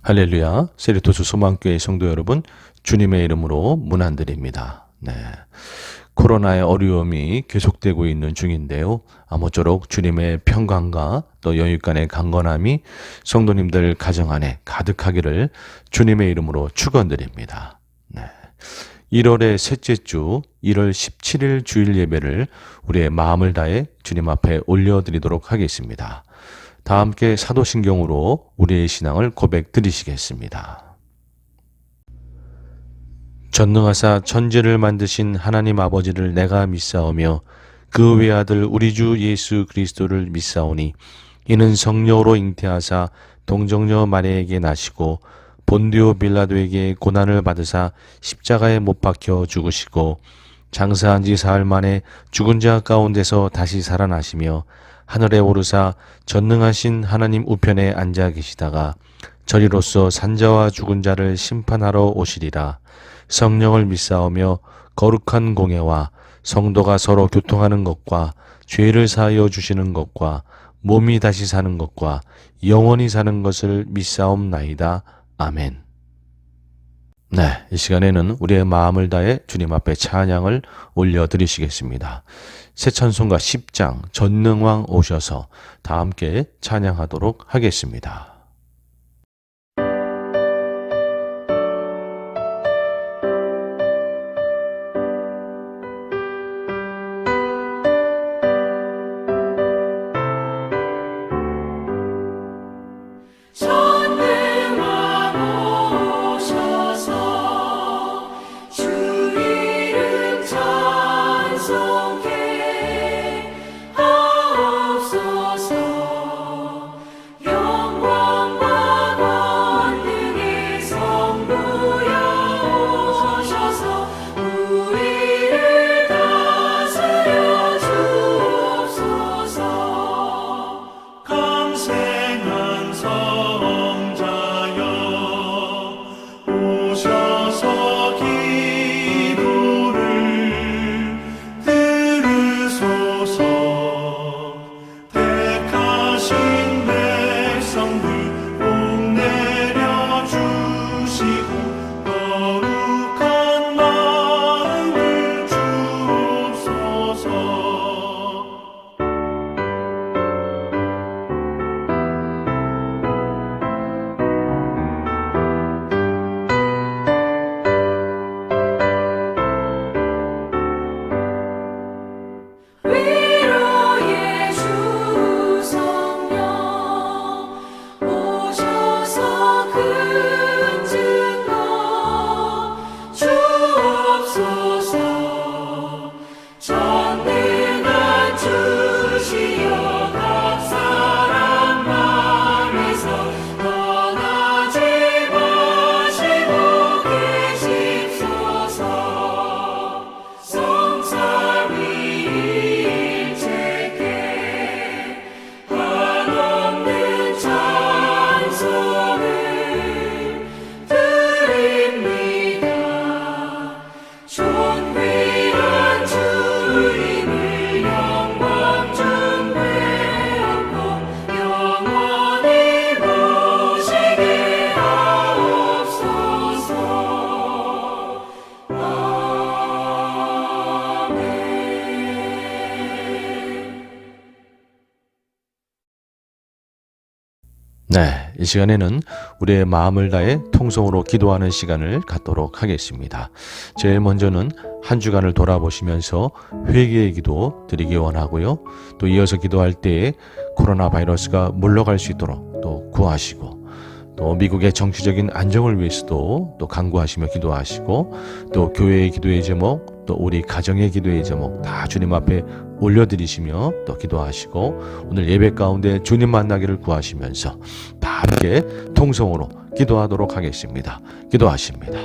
할렐루야, 세리토스 소망교회 성도 여러분, 주님의 이름으로 문안드립니다. 코로나의 어려움이 계속되고 있는 중인데요. 아무쪼록 주님의 평강과 또 영육간의 강건함이 성도님들 가정 안에 가득하기를 주님의 이름으로 축원드립니다. 1월의 셋째 주 1월 17일 주일 예배를 우리의 마음을 다해 주님 앞에 올려드리도록 하겠습니다. 다 함께 사도신경으로 우리의 신앙을 고백 드리시겠습니다. 전능하사 천지를 만드신 하나님 아버지를 내가 믿사오며 그 외아들 우리 주 예수 그리스도를 믿사오니 이는 성령으로 잉태하사 동정녀 마리아에게 나시고 본디오 빌라도에게 고난을 받으사 십자가에 못 박혀 죽으시고 장사한 지 사흘 만에 죽은 자 가운데서 다시 살아나시며 하늘에 오르사 전능하신 하나님 우편에 앉아 계시다가 저리로서 산자와 죽은 자를 심판하러 오시리라. 성령을 믿사오며 거룩한 공예와 성도가 서로 교통하는 것과 죄를 사하여 주시는 것과 몸이 다시 사는 것과 영원히 사는 것을 믿사옵나이다. 아멘. 이 시간에는 우리의 마음을 다해 주님 앞에 찬양을 올려드리시겠습니다. 새 찬송가 10장 전능왕 오셔서 다 함께 찬양하도록 하겠습니다. 이 시간에는 우리의 마음을 다해 통성으로 기도하는 시간을 갖도록 하겠습니다. 제일 먼저는 한 주간을 돌아보시면서 회개의 기도 드리기 원하고요. 또 이어서 기도할 때에 코로나 바이러스가 물러갈 수 있도록 또 구하시고, 또 미국의 정치적인 안정을 위해서도 또 간구하시며 기도하시고, 또 교회의 기도의 제목, 또 우리 가정의 기도의 제목 다 주님 앞에 올려드리시며 또 기도하시고, 오늘 예배 가운데 주님 만나기를 구하시면서 다 함께 통성으로 기도하도록 하겠습니다. 기도하십니다.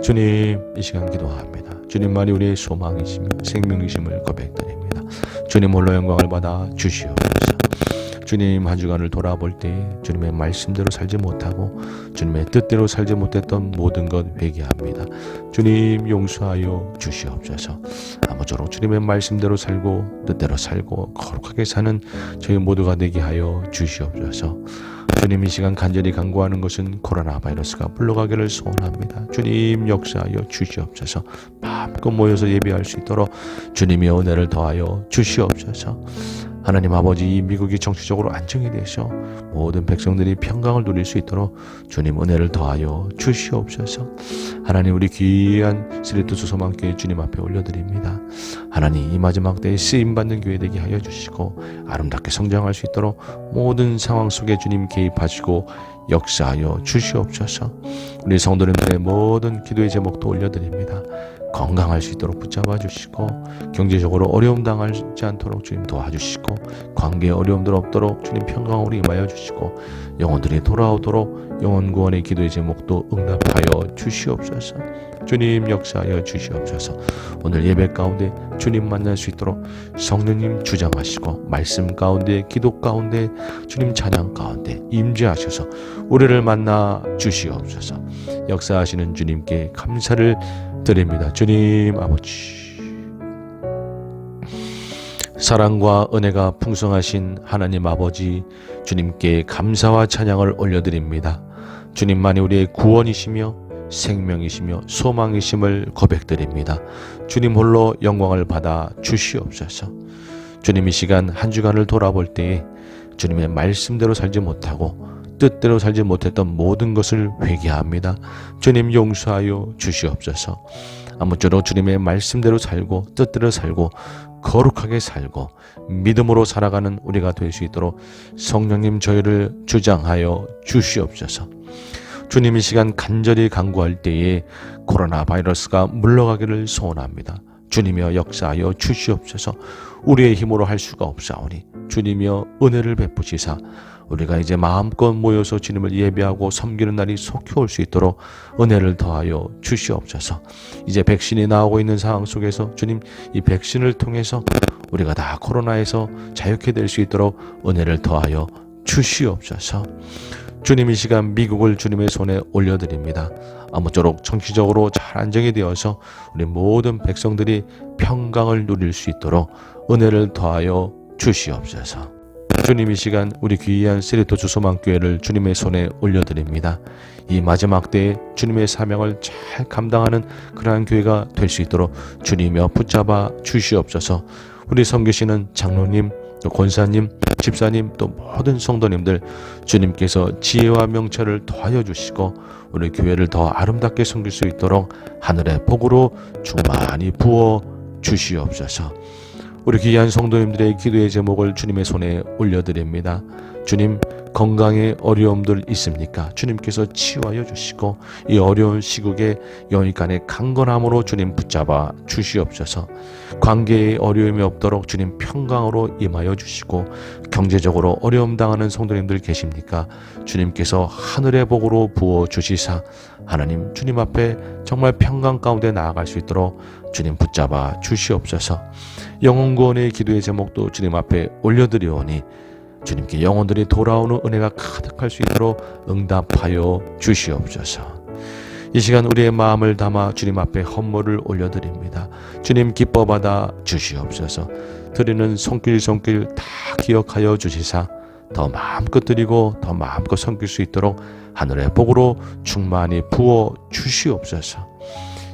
주님, 이 시간 기도합니다. 주님만이 우리의 소망이시며 생명이심을 고백드립니다. 주님 홀로 영광을 받아 주시옵소서. 주님, 한 주간을 돌아볼 때 주님의 말씀대로 살지 못하고 주님의 뜻대로 살지 못했던 모든 것 회개합니다. 주님, 용서하여 주시옵소서. 아무쪼록 주님의 말씀대로 살고 뜻대로 살고 거룩하게 사는 저희 모두가 되게 하여 주시옵소서. 주님 이 시간 간절히 간구하는 것은 코로나 바이러스가 물러가기를 소원합니다. 주님 역사하여 주시옵소서. 마음껏 모여서 예배할 수 있도록 주님의 은혜를 더하여 주시옵소서. 하나님 아버지, 이 미국이 정치적으로 안정이 되셔 모든 백성들이 평강을 누릴 수 있도록 주님 은혜를 더하여 주시옵소서. 하나님, 우리 귀한 스리투스 소망교회 주님 앞에 올려드립니다. 하나님, 이 마지막 때에 쓰임받는 교회 되게 하여 주시고 아름답게 성장할 수 있도록 모든 상황 속에 주님 개입하시고 역사하여 주시옵소서. 우리 성도님들의 모든 기도의 제목도 올려드립니다. 건강할 수 있도록 붙잡아 주시고 경제적으로 어려움 당하지 않도록 주님 도와주시고 관계에 어려움들 없도록 주님 평강으로 임하여 주시고 영혼들이 돌아오도록 영혼 구원의 기도의 제목도 응답하여 주시옵소서. 주님 역사하여 주시옵소서. 오늘 예배 가운데 주님 만날 수 있도록 성령님 주장하시고 말씀 가운데 기도 가운데 주님 찬양 가운데 임재하셔서 우리를 만나 주시옵소서. 역사하시는 주님께 감사를 드립니다. 주님 아버지, 사랑과 은혜가 풍성하신 하나님 아버지, 주님께 감사와 찬양을 올려드립니다. 주님만이 우리의 구원이시며 생명이시며 소망이심을 고백드립니다. 주님 홀로 영광을 받아 주시옵소서. 주님 이 시간 한 주간을 돌아볼 때에 주님의 말씀대로 살지 못하고 뜻대로 살지 못했던 모든 것을 회개합니다. 주님 용서하여 주시옵소서. 아무쪼록 주님의 말씀대로 살고 뜻대로 살고 거룩하게 살고 믿음으로 살아가는 우리가 될 수 있도록 성령님 저희를 주장하여 주시옵소서. 주님 이 시간 간절히 간구할 때에 코로나 바이러스가 물러가기를 소원합니다. 주님이여 역사하여 주시옵소서. 우리의 힘으로 할 수가 없사오니 주님이여 은혜를 베푸시사 우리가 이제 마음껏 모여서 주님을 예배하고 섬기는 날이 속히 올 수 있도록 은혜를 더하여 주시옵소서. 이제 백신이 나오고 있는 상황 속에서 주님 이 백신을 통해서 우리가 다 코로나에서 자유케 될 수 있도록 은혜를 더하여 주시옵소서. 주님 이 시간 미국을 주님의 손에 올려드립니다. 아무쪼록 정치적으로 잘 안정이 되어서 우리 모든 백성들이 평강을 누릴 수 있도록 은혜를 더하여 주시옵소서. 주님 이 시간 우리 귀한 스리토주 소망교회를 주님의 손에 올려드립니다. 이 마지막 때에 주님의 사명을 잘 감당하는 그러한 교회가 될 수 있도록 주님이여 붙잡아 주시옵소서. 우리 섬기시는 장로님, 또 권사님, 집사님, 또 모든 성도님들 주님께서 지혜와 명철을 더하여 주시고 우리 교회를 더 아름답게 섬길 수 있도록 하늘의 복으로 충만히 부어 주시옵소서. 우리 귀한 성도님들의 기도의 제목을 주님의 손에 올려드립니다. 주님, 건강에 어려움들 있습니까? 주님께서 치유하여 주시고 이 어려운 시국에 영육간의 강건함으로 주님 붙잡아 주시옵소서. 관계에 어려움이 없도록 주님 평강으로 임하여 주시고 경제적으로 어려움 당하는 성도님들 계십니까? 주님께서 하늘의 복으로 부어 주시사 하나님 주님 앞에 정말 평강 가운데 나아갈 수 있도록 주님 붙잡아 주시옵소서. 영혼 구원의 기도의 제목도 주님 앞에 올려드리오니 주님께 영혼들이 돌아오는 은혜가 가득할 수 있도록 응답하여 주시옵소서. 이 시간 우리의 마음을 담아 주님 앞에 헌물을 올려드립니다. 주님 기뻐 받아 주시옵소서. 드리는 손길 다 기억하여 주시사 더 마음껏 드리고 더 마음껏 섬길 수 있도록 하늘의 복으로 충만히 부어 주시옵소서.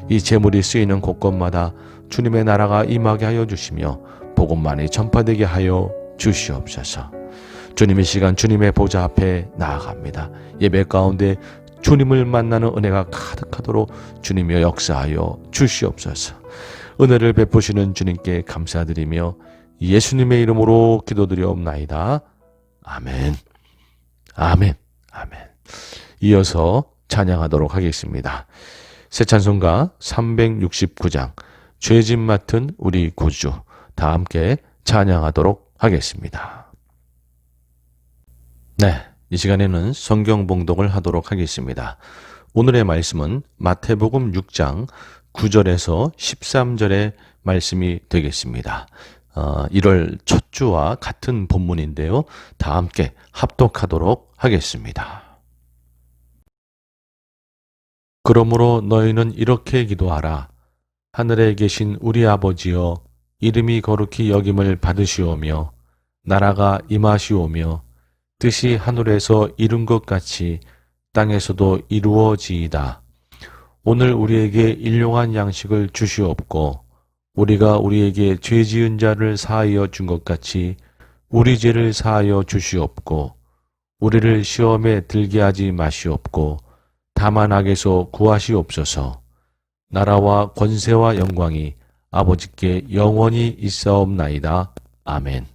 이 제물이 쓰이는 곳곳마다 주님의 나라가 임하게 하여 주시며 복음만이 전파되게 하여 주시옵소서. 주님의 시간 주님의 보좌 앞에 나아갑니다. 예배 가운데 주님을 만나는 은혜가 가득하도록 주님이여 역사하여 주시옵소서. 은혜를 베푸시는 주님께 감사드리며 예수님의 이름으로 기도드리옵나이다. 아멘. 아멘. 아멘. 이어서 찬양하도록 하겠습니다. 새 찬송가 369장 죄짐 맡은 우리 구주 다 함께 찬양하도록 하겠습니다. 네, 이 시간에는 성경 봉독을 하도록 하겠습니다. 오늘의 말씀은 마태복음 6장 9절에서 13절의 말씀이 되겠습니다. 1월 첫 주와 같은 본문인데요. 다 함께 합독하도록 하겠습니다. 그러므로 너희는 이렇게 기도하라. 하늘에 계신 우리 아버지여, 이름이 거룩히 여김을 받으시오며 나라가 임하시오며 뜻이 하늘에서 이룬 것 같이 땅에서도 이루어지이다. 오늘 우리에게 일용할 양식을 주시옵고 우리가 우리에게 죄 지은 자를 사하여 준 것 같이 우리 죄를 사하여 주시옵고 우리를 시험에 들게 하지 마시옵고 다만 악에서 구하시옵소서. 나라와 권세와 영광이 아버지께 영원히 있사옵나이다. 아멘.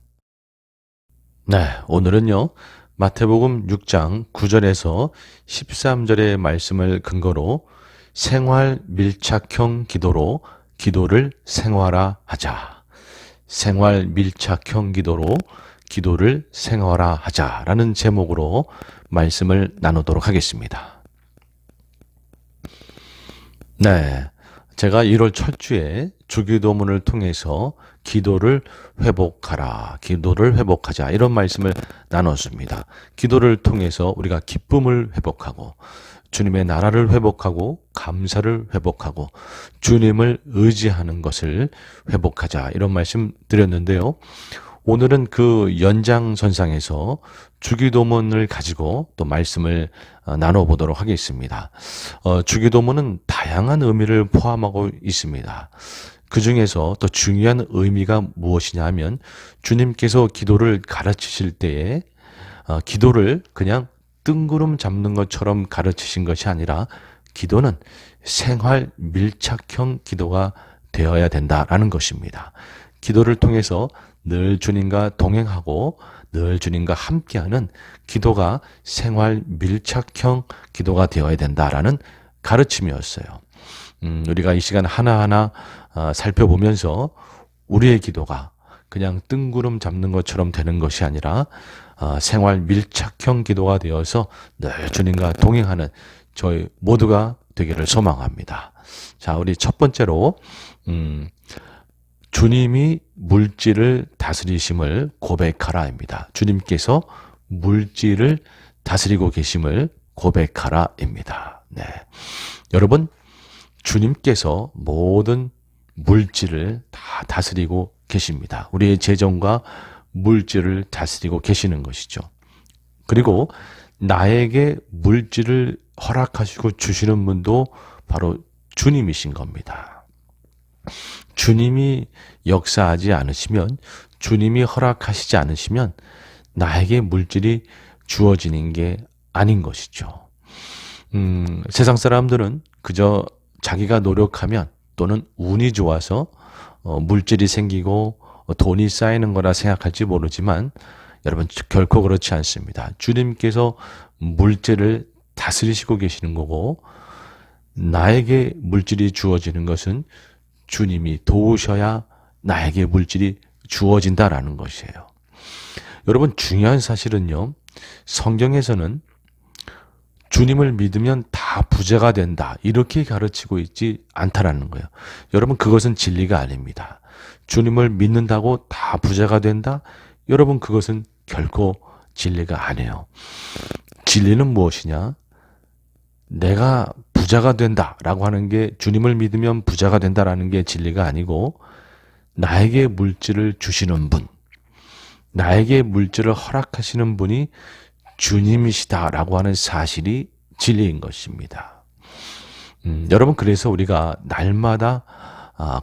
네, 오늘은요. 마태복음 6장 9절에서 13절의 말씀을 근거로 생활 밀착형 기도로 기도를 생활화하자. 생활 밀착형 기도로 기도를 생활화하자라는 제목으로 말씀을 나누도록 하겠습니다. 네, 제가 1월 첫 주에 주기도문을 통해서 기도를 회복하라, 기도를 회복하자 이런 말씀을 나눴습니다. 기도를 통해서 우리가 기쁨을 회복하고 주님의 나라를 회복하고 감사를 회복하고 주님을 의지하는 것을 회복하자 이런 말씀 드렸는데요. 오늘은 그 연장선상에서 주기도문을 가지고 또 말씀을 나눠보도록 하겠습니다. 주기도문은 다양한 의미를 포함하고 있습니다. 그 중에서 또 중요한 의미가 무엇이냐 하면 주님께서 기도를 가르치실 때에 기도를 그냥 뜬구름 잡는 것처럼 가르치신 것이 아니라 기도는 생활 밀착형 기도가 되어야 된다라는 것입니다. 기도를 통해서 늘 주님과 동행하고 늘 주님과 함께하는 기도가 생활 밀착형 기도가 되어야 된다라는 가르침이었어요. 우리가 이 시간 하나하나 살펴보면서 우리의 기도가 그냥 뜬구름 잡는 것처럼 되는 것이 아니라 생활 밀착형 기도가 되어서 늘 주님과 동행하는 저희 모두가 되기를 소망합니다. 자, 우리 첫 번째로 주님이 물질을 다스리심을 고백하라입니다. 주님께서 물질을 다스리고 계심을 고백하라입니다. 네. 여러분, 주님께서 모든 물질을 다 다스리고 계십니다. 우리의 재정과 물질을 다스리고 계시는 것이죠. 그리고 나에게 물질을 허락하시고 주시는 분도 바로 주님이신 겁니다. 주님이 역사하지 않으시면, 주님이 허락하시지 않으시면 나에게 물질이 주어지는 게 아닌 것이죠. 세상 사람들은 그저 자기가 노력하면 또는 운이 좋아서 물질이 생기고 돈이 쌓이는 거라 생각할지 모르지만 여러분 결코 그렇지 않습니다. 주님께서 물질을 다스리시고 계시는 거고 나에게 물질이 주어지는 것은 주님이 도우셔야 나에게 물질이 주어진다라는 것이에요. 여러분 중요한 사실은요. 성경에서는 주님을 믿으면 다 부자가 된다 이렇게 가르치고 있지 않다라는 거예요. 여러분 그것은 진리가 아닙니다. 주님을 믿는다고 다 부자가 된다? 여러분 그것은 결코 진리가 아니에요. 진리는 무엇이냐? 내가 부자가 된다라고 하는 게 주님을 믿으면 부자가 된다라는 게 진리가 아니고 나에게 물질을 주시는 분, 나에게 물질을 허락하시는 분이 주님이시다라고 하는 사실이 진리인 것입니다. 여러분 그래서 우리가 날마다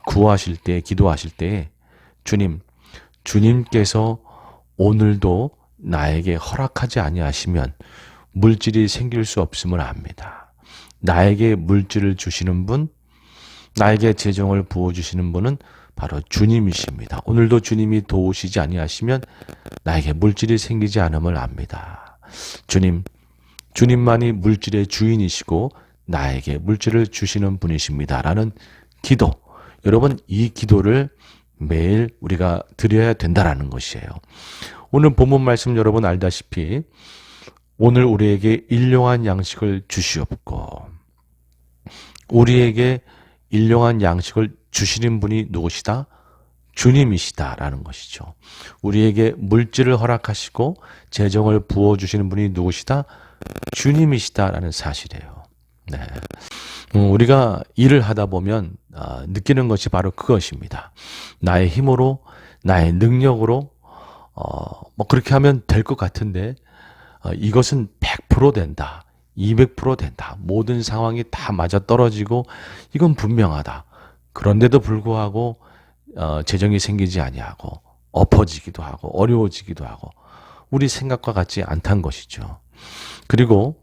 구하실 때, 기도하실 때 주님께서 오늘도 나에게 허락하지 아니하시면 물질이 생길 수 없음을 압니다. 나에게 물질을 주시는 분, 나에게 재정을 부어주시는 분은 바로 주님이십니다. 오늘도 주님이 도우시지 아니하시면 나에게 물질이 생기지 않음을 압니다. 주님만이 물질의 주인이시고 나에게 물질을 주시는 분이십니다. 라는 기도. 여러분, 이 기도를 매일 우리가 드려야 된다라는 것이에요. 오늘 본문 말씀 여러분 알다시피 오늘 우리에게 일용할 양식을 주시옵고 우리에게 일용할 양식을 주시는 분이 누구시다? 주님이시다라는 것이죠. 우리에게 물질을 허락하시고 재정을 부어주시는 분이 누구시다? 주님이시다라는 사실이에요. 네. 우리가 일을 하다 보면 느끼는 것이 바로 그것입니다. 나의 힘으로, 나의 능력으로 그렇게 하면 될 것 같은데 이것은 100% 된다. 200% 된다. 모든 상황이 다 맞아떨어지고 이건 분명하다. 그런데도 불구하고 재정이 생기지 아니하고 엎어지기도 하고 어려워지기도 하고 우리 생각과 같지 않다는 것이죠. 그리고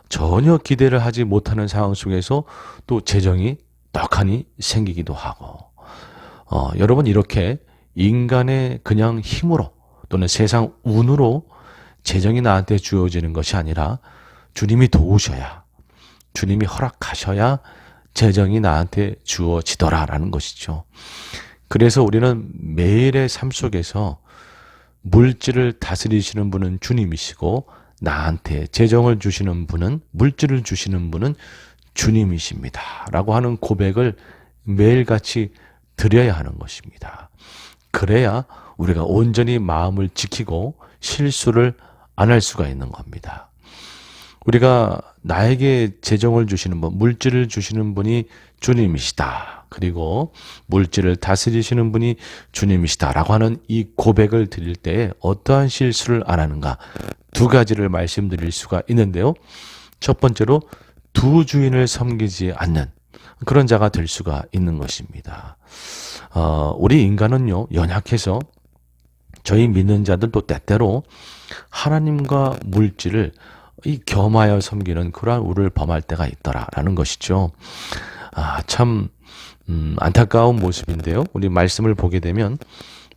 전혀 기대를 하지 못하는 상황 속에서 또 재정이 떡하니 생기기도 하고 여러분 이렇게 인간의 그냥 힘으로 또는 세상 운으로 재정이 나한테 주어지는 것이 아니라 주님이 도우셔야 주님이 허락하셔야 재정이 나한테 주어지더라라는 것이죠. 그래서 우리는 매일의 삶 속에서 물질을 다스리시는 분은 주님이시고 나한테 재정을 주시는 분은 물질을 주시는 분은 주님이십니다. 라고 하는 고백을 매일같이 드려야 하는 것입니다. 그래야 우리가 온전히 마음을 지키고 실수를 안 할 수가 있는 겁니다. 우리가 나에게 재정을 주시는 분, 물질을 주시는 분이 주님이시다. 그리고 물질을 다스리시는 분이 주님이시다라고 하는 이 고백을 드릴 때에 어떠한 실수를 안 하는가? 두 가지를 말씀드릴 수가 있는데요. 첫 번째로 두 주인을 섬기지 않는 그런 자가 될 수가 있는 것입니다. 우리 인간은요, 연약해서 저희 믿는 자들도 때때로 하나님과 물질을 겸하여 섬기는 그러한 우를 범할 때가 있더라라는 것이죠. 참 안타까운 모습인데요. 우리 말씀을 보게 되면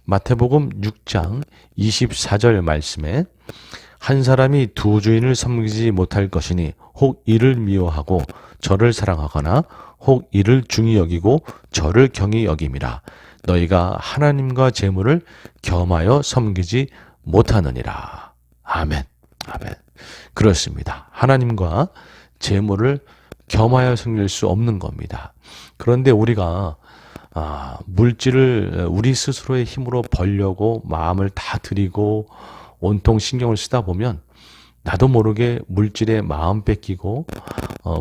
마태복음 6장 24절 말씀에 한 사람이 두 주인을 섬기지 못할 것이니 혹 이를 미워하고 저를 사랑하거나 혹 이를 중히 여기고 저를 경히 여김이라. 너희가 하나님과 재물을 겸하여 섬기지 못하느니라. 아멘. 아멘. 그렇습니다. 하나님과 재물을 겸하여 섬길 수 없는 겁니다. 그런데 우리가 물질을 우리 스스로의 힘으로 벌려고 마음을 다 들이고 온통 신경을 쓰다 보면 나도 모르게 물질에 마음 뺏기고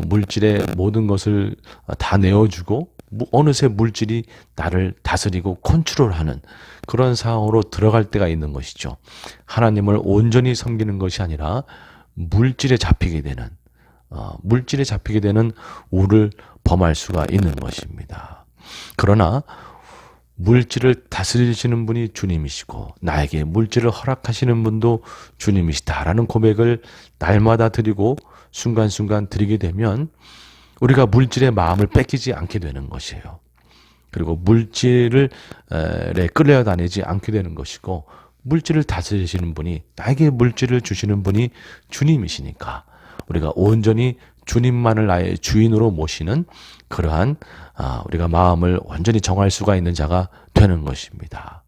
물질의 모든 것을 다 내어주고 어느새 물질이 나를 다스리고 컨트롤하는 그런 상황으로 들어갈 때가 있는 것이죠. 하나님을 온전히 섬기는 것이 아니라 물질에 잡히게 되는 우를 범할 수가 있는 것입니다. 그러나 물질을 다스리시는 분이 주님이시고 나에게 물질을 허락하시는 분도 주님이시다라는 고백을 날마다 드리고 순간순간 드리게 되면 우리가 물질의 마음을 뺏기지 않게 되는 것이에요. 그리고 물질을 끌려다니지 않게 되는 것이고 물질을 다스리시는 분이 나에게 물질을 주시는 분이 주님이시니까 우리가 온전히 주님만을 나의 주인으로 모시는 그러한 우리가 마음을 완전히 정할 수가 있는 자가 되는 것입니다.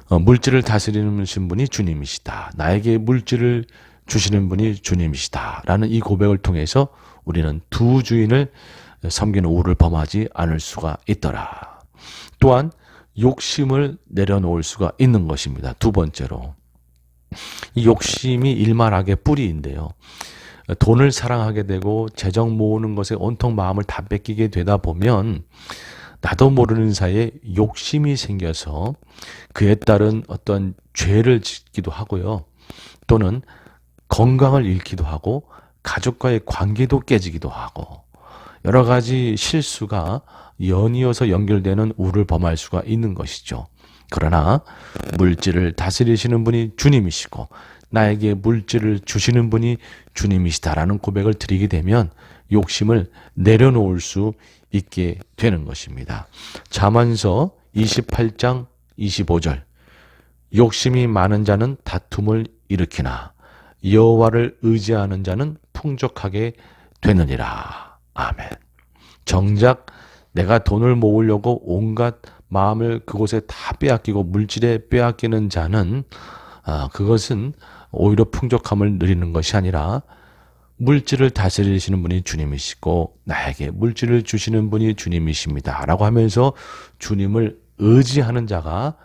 물질을 다스리는 분이 주님이시다. 나에게 물질을 주시는 분이 주님이시다. 라는 이 고백을 통해서 우리는 두 주인을 섬기는 우를 범하지 않을 수가 있더라. 또한 욕심을 내려놓을 수가 있는 것입니다. 두 번째로 이 욕심이 일말악의 뿌리인데요. 돈을 사랑하게 되고 재정 모으는 것에 온통 마음을 다 뺏기게 되다 보면 나도 모르는 사이에 욕심이 생겨서 그에 따른 어떤 죄를 짓기도 하고요. 또는 건강을 잃기도 하고 가족과의 관계도 깨지기도 하고 여러 가지 실수가 연이어서 연결되는 우를 범할 수가 있는 것이죠. 그러나 물질을 다스리시는 분이 주님이시고 나에게 물질을 주시는 분이 주님이시다라는 고백을 드리게 되면 욕심을 내려놓을 수 있게 되는 것입니다. 잠언서 28장 25절 욕심이 많은 자는 다툼을 일으키나 여호와를 의지하는 자는 풍족하게 되느니라. 아멘. 정작 내가 돈을 모으려고 온갖 마음을 그곳에 다 빼앗기고 물질에 빼앗기는 자는 그것은 오히려 풍족함을 누리는 것이 아니라 물질을 다스리시는 분이 주님이시고 나에게 물질을 주시는 분이 주님이십니다. 라고 하면서 주님을 의지하는 자가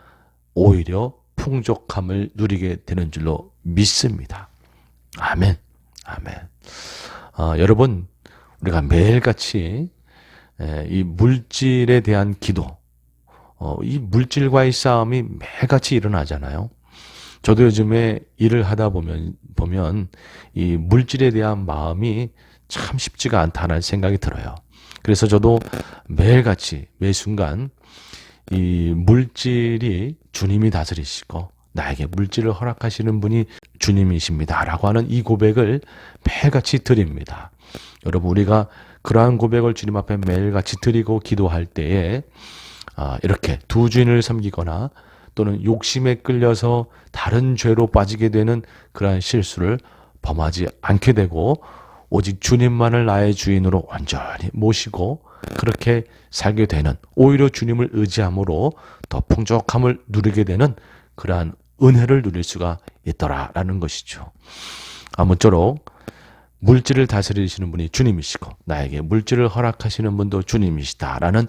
오히려 풍족함을 누리게 되는 줄로 믿습니다. 아멘. 아멘. 여러분, 우리가 매일같이 이 물질에 대한 기도, 이 물질과의 싸움이 매일같이 일어나잖아요. 저도 요즘에 일을 하다 보면 이 물질에 대한 마음이 참 쉽지가 않다는 생각이 들어요. 그래서 저도 매일같이 매 순간 이 물질이 주님이 다스리시고 나에게 물질을 허락하시는 분이 주님이십니다라고 하는 이 고백을 매일같이 드립니다. 여러분, 우리가 그러한 고백을 주님 앞에 매일같이 드리고 기도할 때에 이렇게 두 주인을 섬기거나 또는 욕심에 끌려서 다른 죄로 빠지게 되는 그러한 실수를 범하지 않게 되고 오직 주님만을 나의 주인으로 온전히 모시고 그렇게 살게 되는, 오히려 주님을 의지함으로 더 풍족함을 누리게 되는 그러한 은혜를 누릴 수가 있더라라는 것이죠. 아무쪼록 물질을 다스리시는 분이 주님이시고 나에게 물질을 허락하시는 분도 주님이시다라는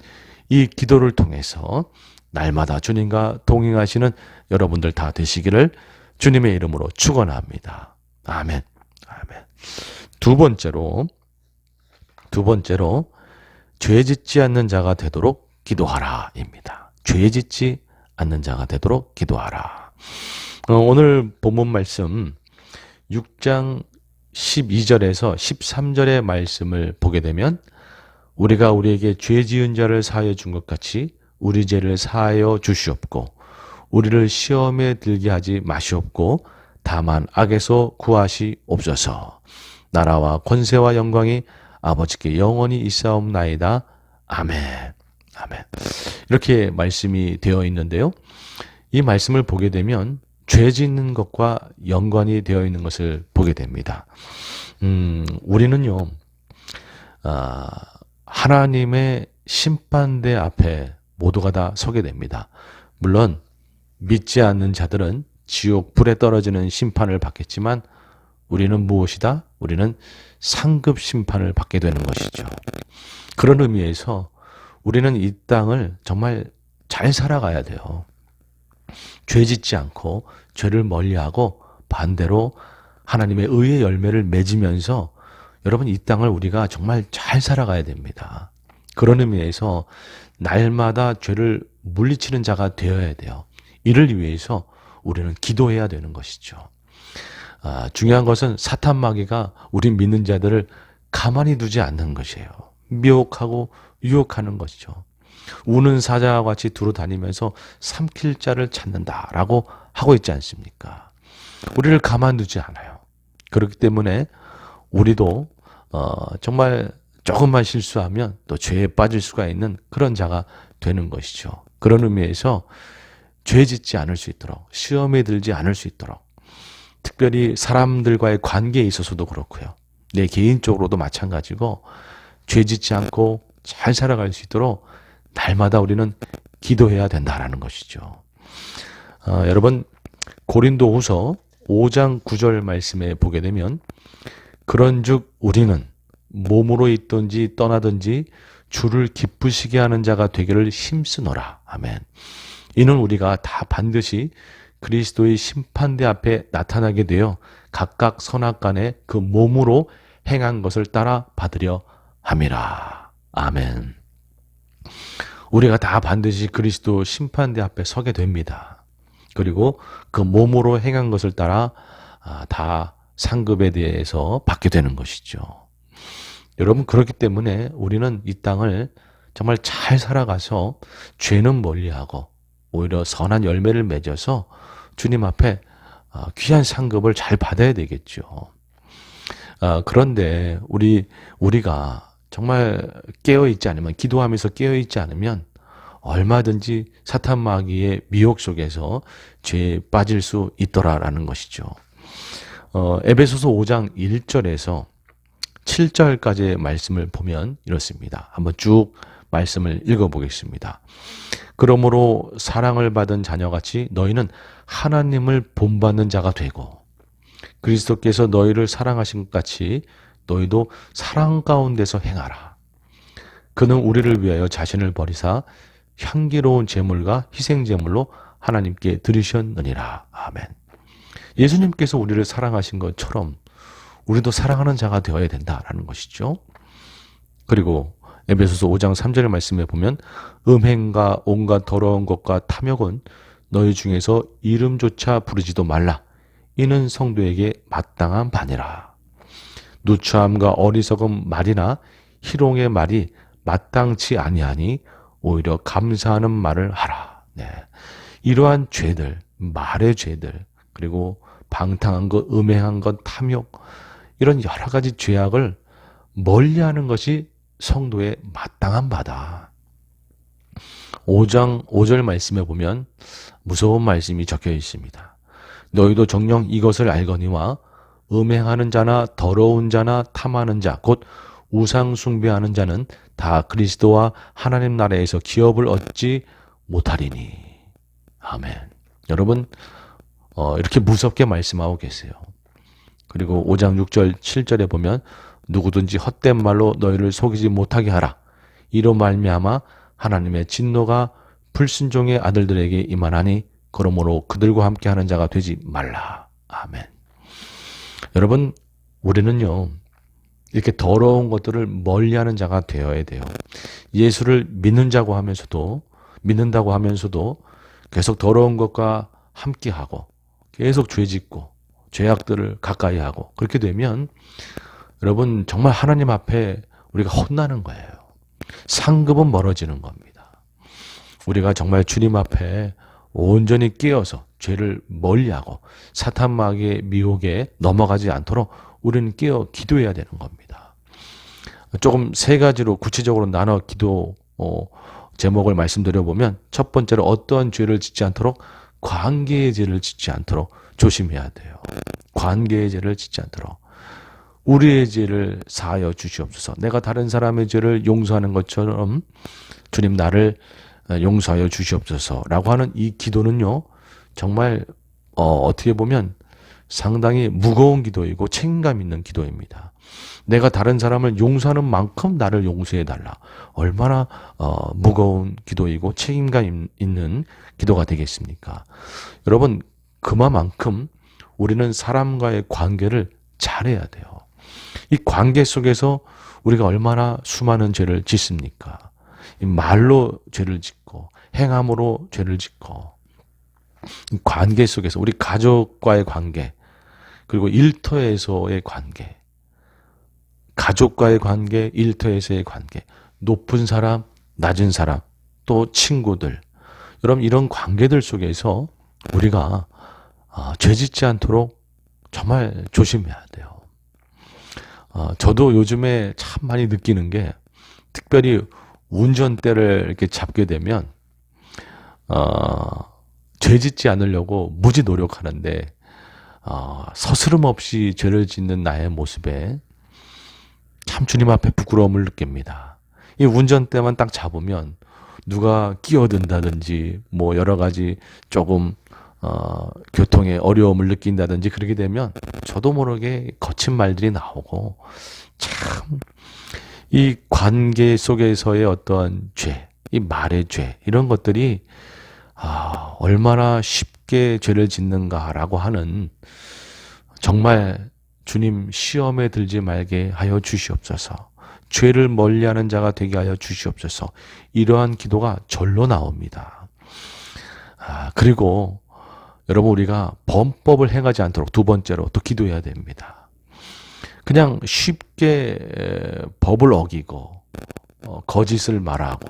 이 기도를 통해서 날마다 주님과 동행하시는 여러분들 다 되시기를 주님의 이름으로 축원합니다. 아멘. 아멘. 두 번째로 죄 짓지 않는 자가 되도록 기도하라입니다. 죄 짓지 않는 자가 되도록 기도하라. 오늘 본문 말씀 6장 12절에서 13절의 말씀을 보게 되면 우리가 우리에게 죄 지은 자를 사하여 준 것 같이 우리 죄를 사하여 주시옵고 우리를 시험에 들게 하지 마시옵고 다만 악에서 구하시옵소서. 나라와 권세와 영광이 아버지께 영원히 있사옵나이다. 아멘. 아멘. 이렇게 말씀이 되어 있는데요. 이 말씀을 보게 되면 죄 짓는 것과 연관이 되어 있는 것을 보게 됩니다. 우리는요, 하나님의 심판대 앞에 모두가 다 서게 됩니다. 물론 믿지 않는 자들은 지옥 불에 떨어지는 심판을 받겠지만 우리는 무엇이다? 우리는 상급 심판을 받게 되는 것이죠. 그런 의미에서 우리는 이 땅을 정말 잘 살아가야 돼요. 죄 짓지 않고 죄를 멀리하고 반대로 하나님의 의의 열매를 맺으면서 여러분 이 땅을 우리가 정말 잘 살아가야 됩니다. 그런 의미에서 날마다 죄를 물리치는 자가 되어야 돼요. 이를 위해서 우리는 기도해야 되는 것이죠. 중요한 것은 사탄 마귀가 우리 믿는 자들을 가만히 두지 않는 것이에요. 미혹하고 유혹하는 것이죠. 우는 사자와 같이 두루 다니면서 삼킬 자를 찾는다라고 하고 있지 않습니까? 우리를 가만두지 않아요. 그렇기 때문에 우리도 정말 조금만 실수하면 또 죄에 빠질 수가 있는 그런 자가 되는 것이죠. 그런 의미에서 죄 짓지 않을 수 있도록, 시험에 들지 않을 수 있도록, 특별히 사람들과의 관계에 있어서도 그렇고요. 내 개인적으로도 마찬가지고 죄 짓지 않고 잘 살아갈 수 있도록 날마다 우리는 기도해야 된다라는 것이죠. 여러분, 고린도후서 5장 9절 말씀에 보게 되면 그런즉 우리는 몸으로 있든지 떠나든지 주를 기쁘시게 하는 자가 되기를 힘쓰노라. 아멘. 이는 우리가 다 반드시 그리스도의 심판대 앞에 나타나게 되어 각각 선악간에 그 몸으로 행한 것을 따라 받으려 함이라. 아멘. 우리가 다 반드시 그리스도 심판대 앞에 서게 됩니다. 그리고 그 몸으로 행한 것을 따라 다 상급에 대해서 받게 되는 것이죠. 여러분, 그렇기 때문에 우리는 이 땅을 정말 잘 살아가서 죄는 멀리하고 오히려 선한 열매를 맺어서 주님 앞에 귀한 상급을 잘 받아야 되겠죠. 그런데 우리가 정말 깨어있지 않으면, 기도하면서 깨어있지 않으면 얼마든지 사탄 마귀의 미혹 속에서 죄에 빠질 수 있더라라는 것이죠. 에베소서 5장 1절에서 7절까지의 말씀을 보면 이렇습니다. 한번 쭉 말씀을 읽어보겠습니다. 그러므로 사랑을 받은 자녀같이 너희는 하나님을 본받는 자가 되고 그리스도께서 너희를 사랑하신 것 같이 너희도 사랑 가운데서 행하라. 그는 우리를 위하여 자신을 버리사 향기로운 제물과 희생 제물로 하나님께 드리셨느니라. 아멘. 예수님께서 우리를 사랑하신 것처럼 우리도 사랑하는 자가 되어야 된다라는 것이죠. 그리고 에베소서 5장 3절의 말씀에 보면 음행과 온갖 더러운 것과 탐욕은 너희 중에서 이름조차 부르지도 말라. 이는 성도에게 마땅한 바니라. 누추함과 어리석은 말이나 희롱의 말이 마땅치 아니하니 오히려 감사하는 말을 하라. 네. 이러한 죄들, 말의 죄들, 그리고 방탕한 것, 음행한 것, 탐욕, 이런 여러 가지 죄악을 멀리하는 것이 성도의 마땅한 바다. 5장 5절 말씀에 보면 무서운 말씀이 적혀 있습니다. 너희도 정녕 이것을 알거니와 음행하는 자나 더러운 자나 탐하는 자, 곧 우상 숭배하는 자는 다 그리스도와 하나님 나라에서 기업을 얻지 못하리니. 아멘. 여러분, 이렇게 무섭게 말씀하고 계세요. 그리고 5장 6절 7절에 보면 누구든지 헛된 말로 너희를 속이지 못하게 하라. 이로 말미암아 하나님의 진노가 불순종의 아들들에게 임하나니 그러므로 그들과 함께하는 자가 되지 말라. 아멘. 여러분, 우리는요, 이렇게 더러운 것들을 멀리하는 자가 되어야 돼요. 예수를 믿는다고 하면서도 계속 더러운 것과 함께하고 계속 죄짓고 죄악들을 가까이 하고, 그렇게 되면 여러분 정말 하나님 앞에 우리가 혼나는 거예요. 상급은 멀어지는 겁니다. 우리가 정말 주님 앞에 온전히 깨어서 죄를 멀리하고 사탄 마귀의 미혹에 넘어가지 않도록 우리는 깨어 기도해야 되는 겁니다. 조금 세 가지로 구체적으로 나눠 기도 제목을 말씀드려보면, 첫 번째로 어떠한 죄를 짓지 않도록 관계의 죄를 짓지 않도록 조심해야 돼요. 관계의 죄를 짓지 않도록. 우리의 죄를 사하여 주시옵소서. 내가 다른 사람의 죄를 용서하는 것처럼 주님 나를 용서하여 주시옵소서라고 하는 이 기도는요, 정말 어떻게 보면 상당히 무거운 기도이고 책임감 있는 기도입니다. 내가 다른 사람을 용서하는 만큼 나를 용서해 달라. 얼마나 무거운 기도이고 책임감 있는 기도가 되겠습니까? 여러분, 그만큼 우리는 사람과의 관계를 잘해야 돼요. 이 관계 속에서 우리가 얼마나 수많은 죄를 짓습니까? 이 말로 죄를 짓고 행함으로 죄를 짓고, 이 관계 속에서 우리 가족과의 관계, 그리고 일터에서의 관계, 가족과의 관계, 일터에서의 관계, 높은 사람, 낮은 사람, 또 친구들, 여러분 이런 관계들 속에서 우리가 죄 짓지 않도록 정말 조심해야 돼요. 저도 요즘에 참 많이 느끼는 게, 특별히 운전대를 이렇게 잡게 되면 죄 짓지 않으려고 무지 노력하는데 서스름 없이 죄를 짓는 나의 모습에 참 주님 앞에 부끄러움을 느낍니다. 이 운전대만 딱 잡으면 누가 끼어든다든지 뭐 여러 가지 조금 교통에 어려움을 느낀다든지 그러게 되면 저도 모르게 거친 말들이 나오고, 참 이 관계 속에서의 어떠한 죄, 이 말의 죄, 이런 것들이 얼마나 쉽게 죄를 짓는가라고 하는, 정말 주님 시험에 들지 말게 하여 주시옵소서. 죄를 멀리하는 자가 되게 하여 주시옵소서. 이러한 기도가 절로 나옵니다. 그리고 여러분, 우리가 범법을 행하지 않도록 두 번째로 또 기도해야 됩니다. 그냥 쉽게 법을 어기고 거짓을 말하고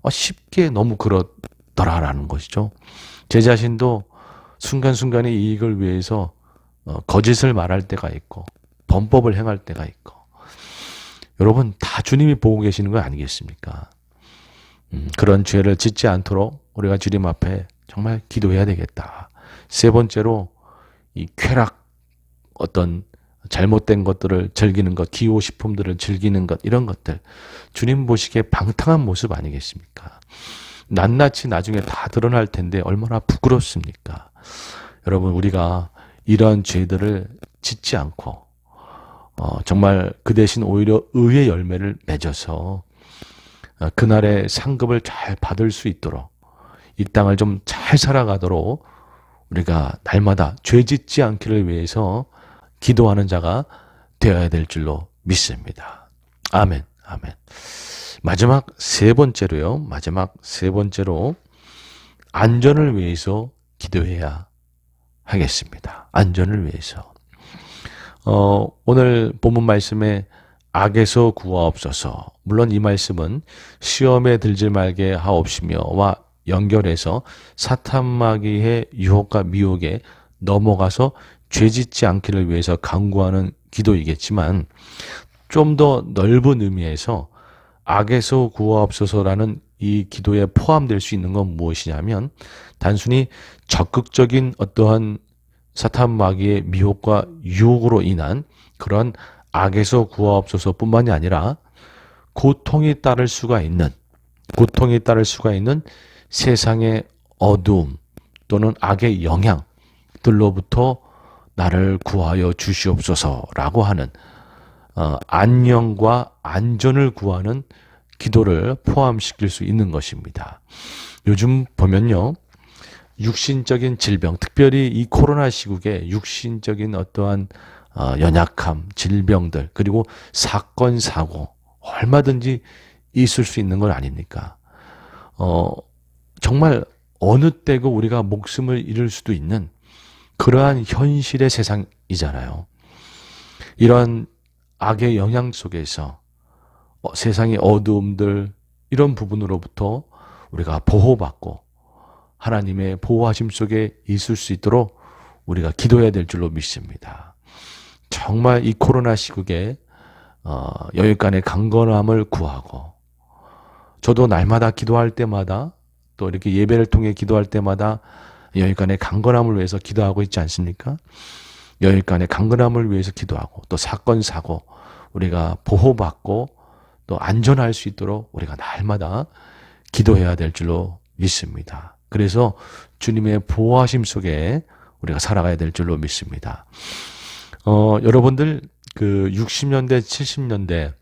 쉽게 너무 그렇더라라는 것이죠. 제 자신도 순간순간의 이익을 위해서 거짓을 말할 때가 있고 범법을 행할 때가 있고, 여러분 다 주님이 보고 계시는 거 아니겠습니까? 그런 죄를 짓지 않도록 우리가 주님 앞에 정말 기도해야 되겠다. 세 번째로 이 쾌락, 어떤 잘못된 것들을 즐기는 것, 기호식품들을 즐기는 것, 이런 것들 주님 보시기에 방탕한 모습 아니겠습니까? 낱낱이 나중에 다 드러날 텐데 얼마나 부끄럽습니까? 여러분, 우리가 이러한 죄들을 짓지 않고 정말 그 대신 오히려 의의 열매를 맺어서 그날의 상급을 잘 받을 수 있도록, 이 땅을 좀 잘 살아가도록 우리가 날마다 죄 짓지 않기를 위해서 기도하는 자가 되어야 될 줄로 믿습니다. 아멘, 아멘. 마지막 세 번째로 안전을 위해서 기도해야 하겠습니다. 안전을 위해서. 오늘 본문 말씀에 악에서 구하옵소서. 물론 이 말씀은 시험에 들지 말게 하옵시며와 연결해서 사탄 마귀의 유혹과 미혹에 넘어가서 죄짓지 않기를 위해서 간구하는 기도이겠지만 좀 더 넓은 의미에서 악에서 구하옵소서라는 이 기도에 포함될 수 있는 건 무엇이냐면 단순히 적극적인 어떠한 사탄 마귀의 미혹과 유혹으로 인한 그런 악에서 구하옵소서 뿐만이 아니라 고통이 따를 수가 있는 세상의 어두움 또는 악의 영향들로부터 나를 구하여 주시옵소서라고 하는 안녕과 안전을 구하는 기도를 포함시킬 수 있는 것입니다. 요즘 보면요, 육신적인 질병, 특별히 이 코로나 시국에 육신적인 어떠한 연약함, 질병들, 그리고 사건, 사고 얼마든지 있을 수 있는 건 아닙니까? 정말 어느 때고 우리가 목숨을 잃을 수도 있는 그러한 현실의 세상이잖아요. 이런 악의 영향 속에서 세상의 어두움들 이런 부분으로부터 우리가 보호받고 하나님의 보호하심 속에 있을 수 있도록 우리가 기도해야 될 줄로 믿습니다. 정말 이 코로나 시국에 여육간의 강건함을 구하고 저도 날마다 기도할 때마다 또 이렇게 예배를 통해 기도할 때마다 여육간의 강건함을 위해서 기도하고 있지 않습니까? 여육간의 강건함을 위해서 기도하고 또 사건 사고 우리가 보호받고 또 안전할 수 있도록 우리가 날마다 기도해야 될 줄로 믿습니다. 그래서 주님의 보호하심 속에 우리가 살아가야 될 줄로 믿습니다. 여러분들 그 60년대, 70년대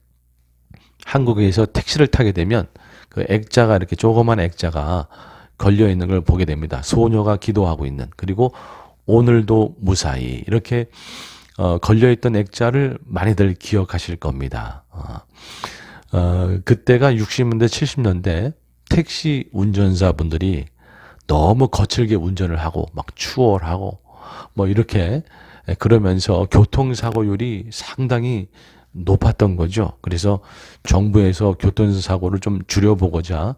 한국에서 택시를 타게 되면 그 액자가 이렇게 조그만 액자가 걸려 있는 걸 보게 됩니다. 소녀가 기도하고 있는, 그리고 오늘도 무사히 이렇게 걸려있던 액자를 많이들 기억하실 겁니다. 그때가 60년대, 70년대 택시 운전사분들이 너무 거칠게 운전을 하고 막 추월하고 뭐 이렇게 그러면서 교통사고율이 상당히 높았던 거죠. 그래서 정부에서 교통사고를 좀 줄여보고자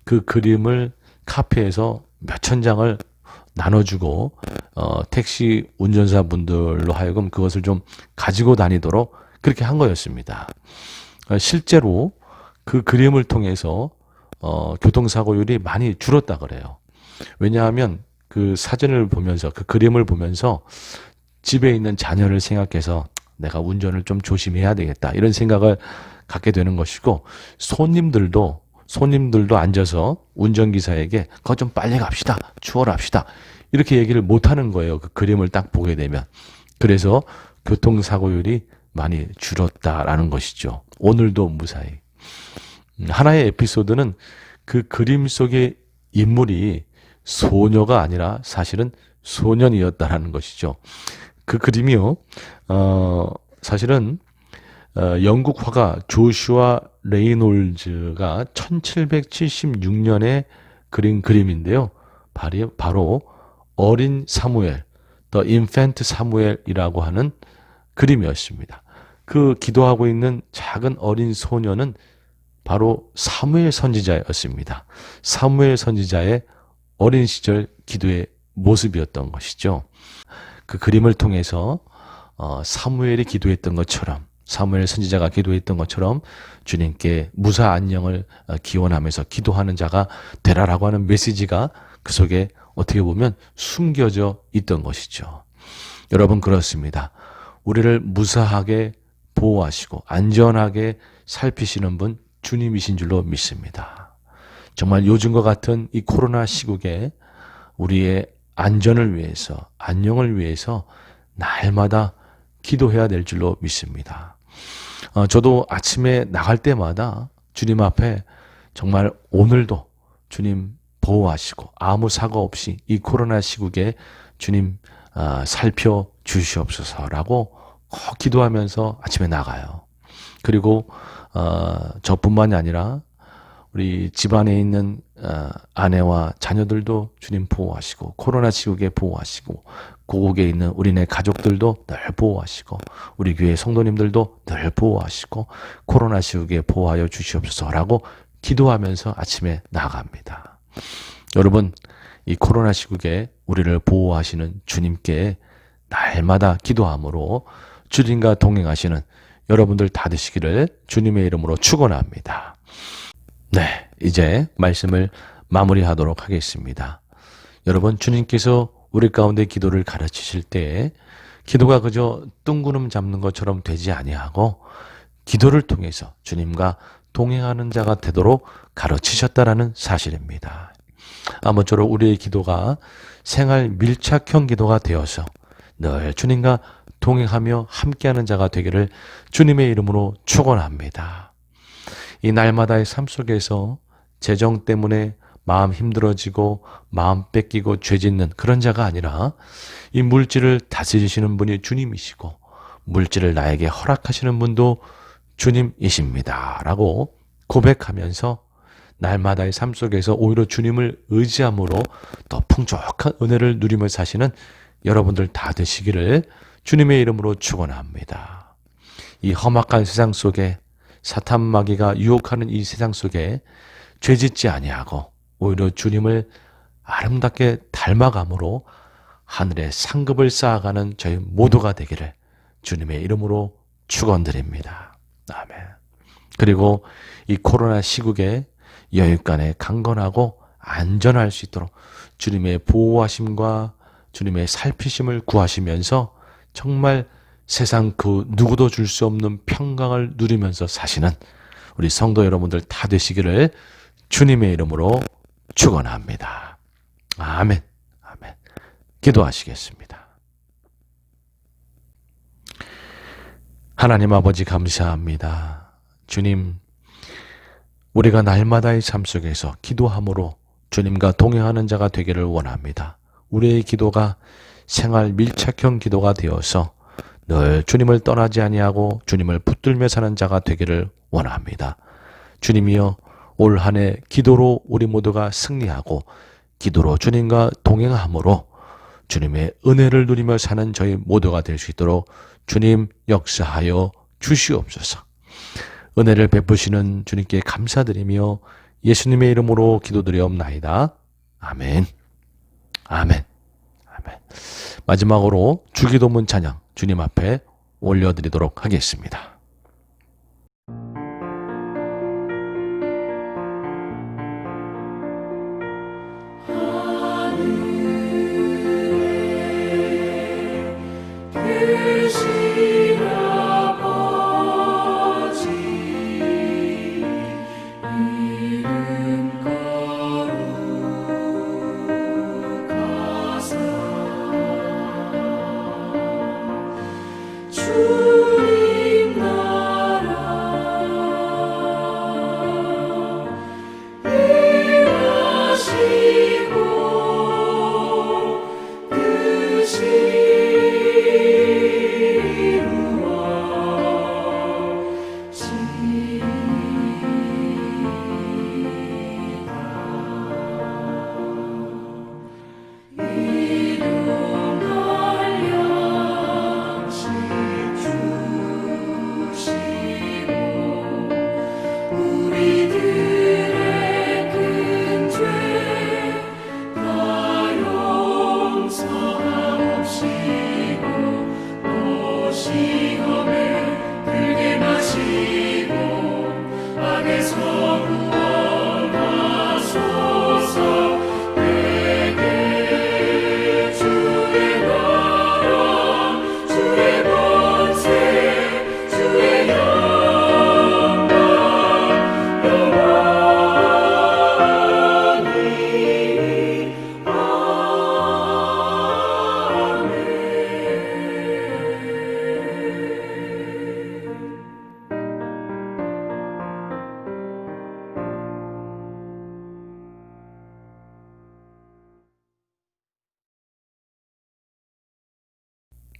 그 그림을 카페에서 몇천 장을 나눠주고 택시 운전사분들로 하여금 그것을 좀 가지고 다니도록 그렇게 한 거였습니다. 실제로 그 그림을 통해서 교통사고율이 많이 줄었다 그래요. 왜냐하면 그 사진을 보면서 그 그림을 보면서 집에 있는 자녀를 생각해서 내가 운전을 좀 조심해야 되겠다 이런 생각을 갖게 되는 것이고 손님들도 앉아서 운전기사에게 그거 좀 빨리 갑시다, 추월합시다 이렇게 얘기를 못하는 거예요. 그 그림을 딱 보게 되면. 그래서 교통사고율이 많이 줄었다라는 것이죠. 오늘도 무사히. 하나의 에피소드는 그 그림 속의 인물이 소녀가 아니라 사실은 소년이었다라는 것이죠. 그 그림이요, 사실은 영국 화가 조슈아 레이놀즈가 1776년에 그린 그림인데요. 바로 어린 사무엘, The Infant 사무엘이라고 하는 그림이었습니다. 그 기도하고 있는 작은 어린 소녀는 바로 사무엘 선지자였습니다. 사무엘 선지자의 어린 시절 기도의 모습이었던 것이죠. 그 그림을 통해서 사무엘이 기도했던 것처럼, 사무엘 선지자가 기도했던 것처럼 주님께 무사 안녕을 기원하면서 기도하는 자가 되라라고 하는 메시지가 그 속에 어떻게 보면 숨겨져 있던 것이죠. 여러분, 그렇습니다. 우리를 무사하게 보호하시고 안전하게 살피시는 분 주님이신 줄로 믿습니다. 정말 요즘과 같은 이 코로나 시국에 우리의 안전을 위해서, 안녕을 위해서 날마다 기도해야 될 줄로 믿습니다. 저도 아침에 나갈 때마다 주님 앞에 정말 오늘도 주님 보호하시고 아무 사고 없이 이 코로나 시국에 주님 살펴 주시옵소서라고 꼭 기도하면서 아침에 나가요. 그리고 저뿐만이 아니라 우리 집안에 있는 아내와 자녀들도 주님 보호하시고, 코로나 시국에 보호하시고, 고국에 있는 우리네 가족들도 늘 보호하시고, 우리 교회 성도님들도 늘 보호하시고, 코로나 시국에 보호하여 주시옵소서라고 기도하면서 아침에 나갑니다. 여러분, 이 코로나 시국에 우리를 보호하시는 주님께 날마다 기도함으로 주님과 동행하시는 여러분들 다 되시기를 주님의 이름으로 축원합니다. 네, 이제 말씀을 마무리하도록 하겠습니다. 여러분, 주님께서 우리 가운데 기도를 가르치실 때 기도가 그저 뜬구름 잡는 것처럼 되지 아니하고 기도를 통해서 주님과 동행하는 자가 되도록 가르치셨다라는 사실입니다. 아무쪼록 우리의 기도가 생활 밀착형 기도가 되어서 늘 주님과 동행하며 함께하는 자가 되기를 주님의 이름으로 축원합니다. 이 날마다의 삶 속에서 재정 때문에 마음 힘들어지고 마음 뺏기고 죄 짓는 그런 자가 아니라 이 물질을 다스리시는 분이 주님이시고 물질을 나에게 허락하시는 분도 주님이십니다 라고 고백하면서 날마다의 삶 속에서 오히려 주님을 의지함으로 더 풍족한 은혜를 누리며 사시는 여러분들 다 되시기를 주님의 이름으로 축원합니다. 이 험악한 세상 속에 사탄 마귀가 유혹하는 이 세상 속에 죄짓지 아니하고 오히려 주님을 아름답게 닮아감으로 하늘의 상급을 쌓아가는 저희 모두가 되기를 주님의 이름으로 축원드립니다. 아멘. 그리고 이 코로나 시국에 여육간에 강건하고 안전할 수 있도록 주님의 보호하심과 주님의 살피심을 구하시면서 정말 세상 그 누구도 줄 수 없는 평강을 누리면서 사시는 우리 성도 여러분들 다 되시기를 주님의 이름으로 축원합니다. 아멘. 아멘. 기도하시겠습니다. 하나님 아버지 감사합니다. 주님, 우리가 날마다의 삶 속에서 기도함으로 주님과 동행하는 자가 되기를 원합니다. 우리의 기도가 생활 밀착형 기도가 되어서 늘 주님을 떠나지 아니하고 주님을 붙들며 사는 자가 되기를 원합니다. 주님이여, 올 한 해 기도로 우리 모두가 승리하고 기도로 주님과 동행함으로 주님의 은혜를 누리며 사는 저희 모두가 될 수 있도록 주님 역사하여 주시옵소서. 은혜를 베푸시는 주님께 감사드리며 예수님의 이름으로 기도드리옵나이다. 아멘. 아멘. 아멘. 마지막으로 주기도문 찬양 주님 앞에 올려드리도록 하겠습니다.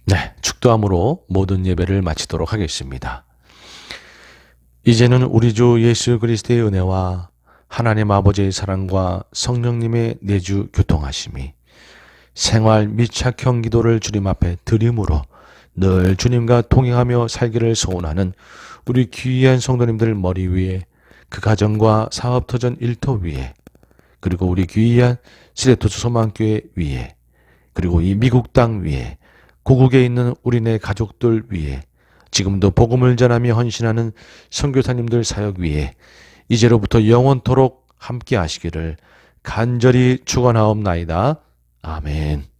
네, 축도함으로 모든 예배를 마치도록 하겠습니다. 이제는 우리 주 예수 그리스도의 은혜와 하나님 아버지의 사랑과 성령님의 내주 교통하심이 생활 밀착형 기도를 주님 앞에 드림으로 늘 주님과 동행하며 살기를 소원하는 우리 귀한 성도님들 머리 위에, 그 가정과 사업터전 일터 위에, 그리고 우리 귀한 시대토주 소망교회 위에, 그리고 이 미국 땅 위에, 고국에 있는 우리네 가족들 위에, 지금도 복음을 전하며 헌신하는 선교사님들 사역 위에 이제로부터 영원토록 함께 하시기를 간절히 축원하옵나이다. 아멘.